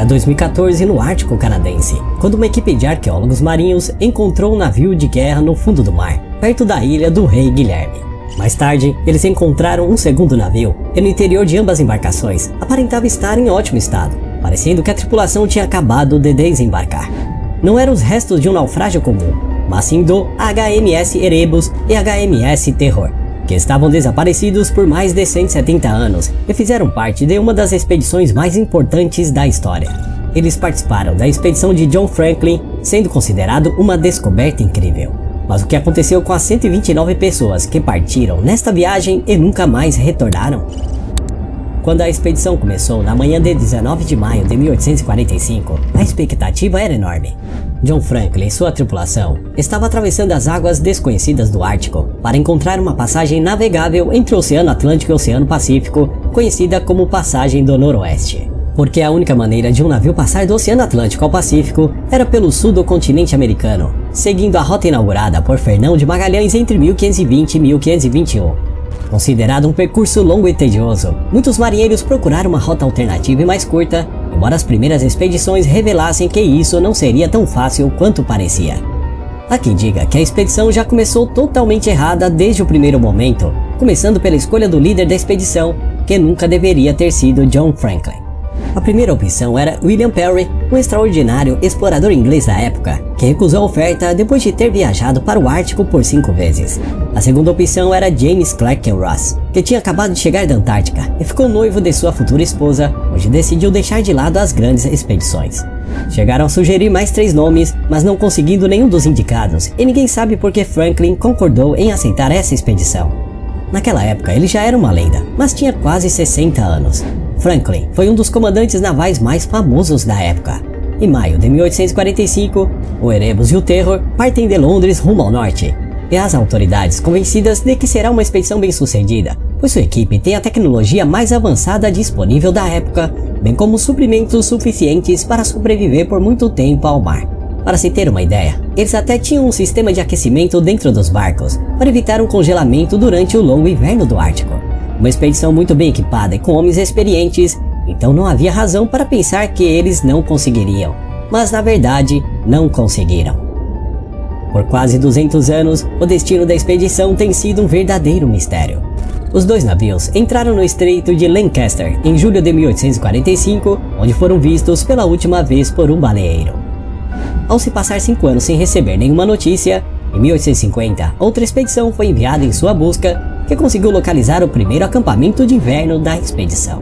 2014 no Ártico canadense, quando uma equipe de arqueólogos marinhos encontrou um navio de guerra no fundo do mar, perto da ilha do Rei Guilherme. Mais tarde, eles encontraram um segundo navio, e no interior de ambas embarcações aparentava estar em ótimo estado, parecendo que a tripulação tinha acabado de desembarcar. Não eram os restos de um naufrágio comum, mas sim do HMS Erebus e HMS Terror, que estavam desaparecidos por mais de 170 anos e fizeram parte de uma das expedições mais importantes da história. Eles participaram da expedição de John Franklin, sendo considerado uma descoberta incrível. Mas o que aconteceu com as 129 pessoas que partiram nesta viagem e nunca mais retornaram? Quando a expedição começou na manhã de 19 de maio de 1845, a expectativa era enorme. John Franklin e sua tripulação estavam atravessando as águas desconhecidas do Ártico para encontrar uma passagem navegável entre o Oceano Atlântico e o Oceano Pacífico, conhecida como Passagem do Noroeste. Porque a única maneira de um navio passar do Oceano Atlântico ao Pacífico era pelo sul do continente americano, seguindo a rota inaugurada por Fernão de Magalhães entre 1520 e 1521. Considerado um percurso longo e tedioso, muitos marinheiros procuraram uma rota alternativa e mais curta, embora as primeiras expedições revelassem que isso não seria tão fácil quanto parecia. Há quem diga que a expedição já começou totalmente errada desde o primeiro momento, começando pela escolha do líder da expedição, que nunca deveria ter sido John Franklin. A primeira opção era William Parry, um extraordinário explorador inglês da época, que recusou a oferta depois de ter viajado para o Ártico por 5 vezes. A segunda opção era James Clark Ross, que tinha acabado de chegar da Antártica e ficou noivo de sua futura esposa, onde decidiu deixar de lado as grandes expedições. Chegaram a sugerir mais 3 nomes, mas não conseguindo nenhum dos indicados, e ninguém sabe por que Franklin concordou em aceitar essa expedição. Naquela época ele já era uma lenda, mas tinha quase 60 anos. Franklin foi um dos comandantes navais mais famosos da época. Em maio de 1845, o Erebus e o Terror partem de Londres rumo ao norte, e as autoridades convencidas de que será uma expedição bem-sucedida, pois sua equipe tem a tecnologia mais avançada disponível da época, bem como suprimentos suficientes para sobreviver por muito tempo ao mar. Para se ter uma ideia, eles até tinham um sistema de aquecimento dentro dos barcos, para evitar um congelamento durante o longo inverno do Ártico. Uma expedição muito bem equipada e com homens experientes, então não havia razão para pensar que eles não conseguiriam. Mas na verdade, não conseguiram. Por quase 200 anos, o destino da expedição tem sido um verdadeiro mistério. Os 2 navios entraram no Estreito de Lancaster em julho de 1845, onde foram vistos pela última vez por um baleeiro. Ao se passar 5 anos sem receber nenhuma notícia, em 1850, outra expedição foi enviada em sua busca, que conseguiu localizar o primeiro acampamento de inverno da expedição.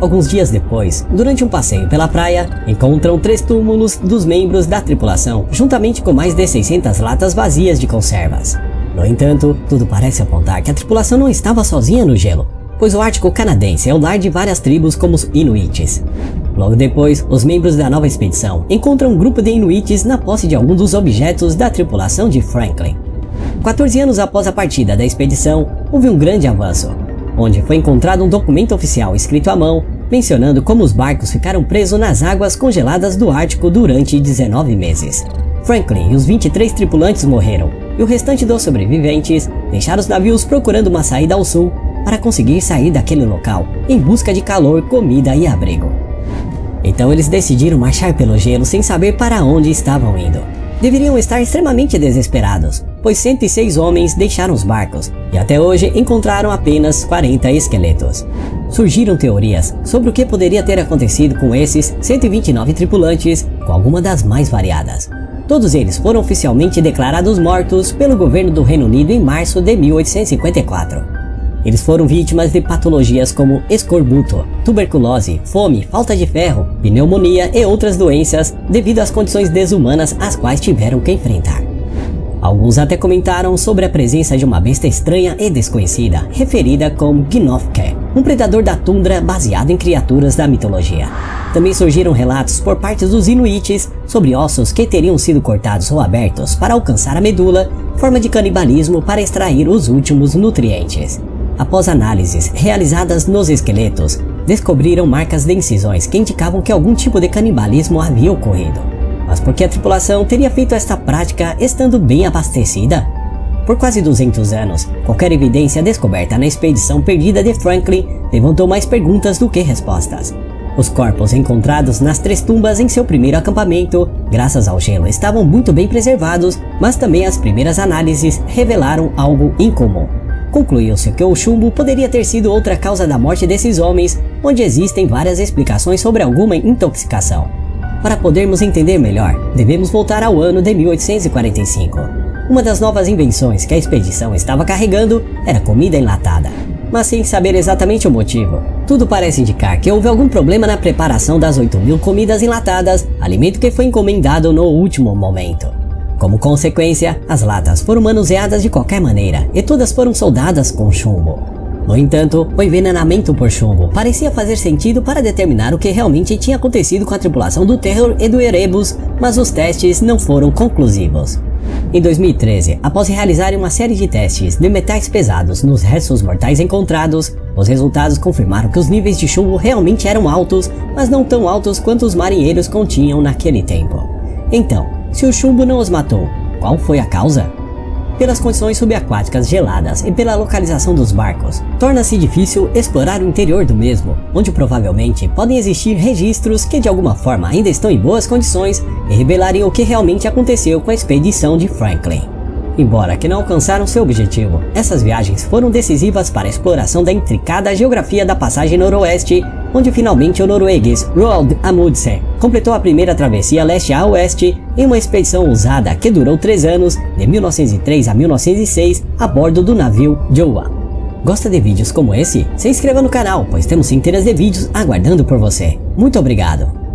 Alguns dias depois, durante um passeio pela praia, encontram 3 túmulos dos membros da tripulação, juntamente com mais de 600 latas vazias de conservas. No entanto, tudo parece apontar que a tripulação não estava sozinha no gelo, pois o Ártico canadense é o lar de várias tribos como os Inuits. Logo depois, os membros da nova expedição encontram um grupo de Inuits na posse de alguns dos objetos da tripulação de Franklin. 14 anos após a partida da expedição, houve um grande avanço, onde foi encontrado um documento oficial escrito à mão, mencionando como os barcos ficaram presos nas águas congeladas do Ártico durante 19 meses. Franklin e os 23 tripulantes morreram, e o restante dos sobreviventes deixaram os navios procurando uma saída ao sul para conseguir sair daquele local, em busca de calor, comida e abrigo. Então eles decidiram marchar pelo gelo sem saber para onde estavam indo. Deveriam estar extremamente desesperados, pois 106 homens deixaram os barcos e até hoje encontraram apenas 40 esqueletos. Surgiram teorias sobre o que poderia ter acontecido com esses 129 tripulantes, com alguma das mais variadas. Todos eles foram oficialmente declarados mortos pelo governo do Reino Unido em março de 1854. Eles foram vítimas de patologias como escorbuto, tuberculose, fome, falta de ferro, pneumonia e outras doenças devido às condições desumanas às quais tiveram que enfrentar. Alguns até comentaram sobre a presença de uma besta estranha e desconhecida, referida como Gnofke, um predador da tundra baseado em criaturas da mitologia. Também surgiram relatos por parte dos Inuits sobre ossos que teriam sido cortados ou abertos para alcançar a medula, forma de canibalismo para extrair os últimos nutrientes. Após análises realizadas nos esqueletos, descobriram marcas de incisões que indicavam que algum tipo de canibalismo havia ocorrido. Mas por que a tripulação teria feito esta prática estando bem abastecida? Por quase 200 anos, qualquer evidência descoberta na expedição perdida de Franklin levantou mais perguntas do que respostas. Os corpos encontrados nas 3 tumbas em seu primeiro acampamento, graças ao gelo, estavam muito bem preservados, mas também as primeiras análises revelaram algo incomum. Concluiu-se que o chumbo poderia ter sido outra causa da morte desses homens, onde existem várias explicações sobre alguma intoxicação. Para podermos entender melhor, devemos voltar ao ano de 1845. Uma das novas invenções que a expedição estava carregando era comida enlatada, mas sem saber exatamente o motivo. Tudo parece indicar que houve algum problema na preparação das 8.000 comidas enlatadas, alimento que foi encomendado no último momento. Como consequência, as latas foram manuseadas de qualquer maneira e todas foram soldadas com chumbo. No entanto, o envenenamento por chumbo parecia fazer sentido para determinar o que realmente tinha acontecido com a tripulação do Terror e do Erebus, mas os testes não foram conclusivos. Em 2013, após realizarem uma série de testes de metais pesados nos restos mortais encontrados, os resultados confirmaram que os níveis de chumbo realmente eram altos, mas não tão altos quanto os marinheiros continham naquele tempo. Então, se o chumbo não os matou, qual foi a causa? Pelas condições subaquáticas geladas e pela localização dos barcos, torna-se difícil explorar o interior do mesmo, onde provavelmente podem existir registros que de alguma forma ainda estão em boas condições e revelarem o que realmente aconteceu com a expedição de Franklin. Embora que não alcançaram seu objetivo, essas viagens foram decisivas para a exploração da intricada geografia da passagem noroeste, onde finalmente o norueguês Roald Amundsen completou a primeira travessia leste a oeste em uma expedição ousada que durou 3 anos, de 1903 a 1906, a bordo do navio Joa. Gosta de vídeos como esse? Se inscreva no canal, pois temos centenas de vídeos aguardando por você. Muito obrigado!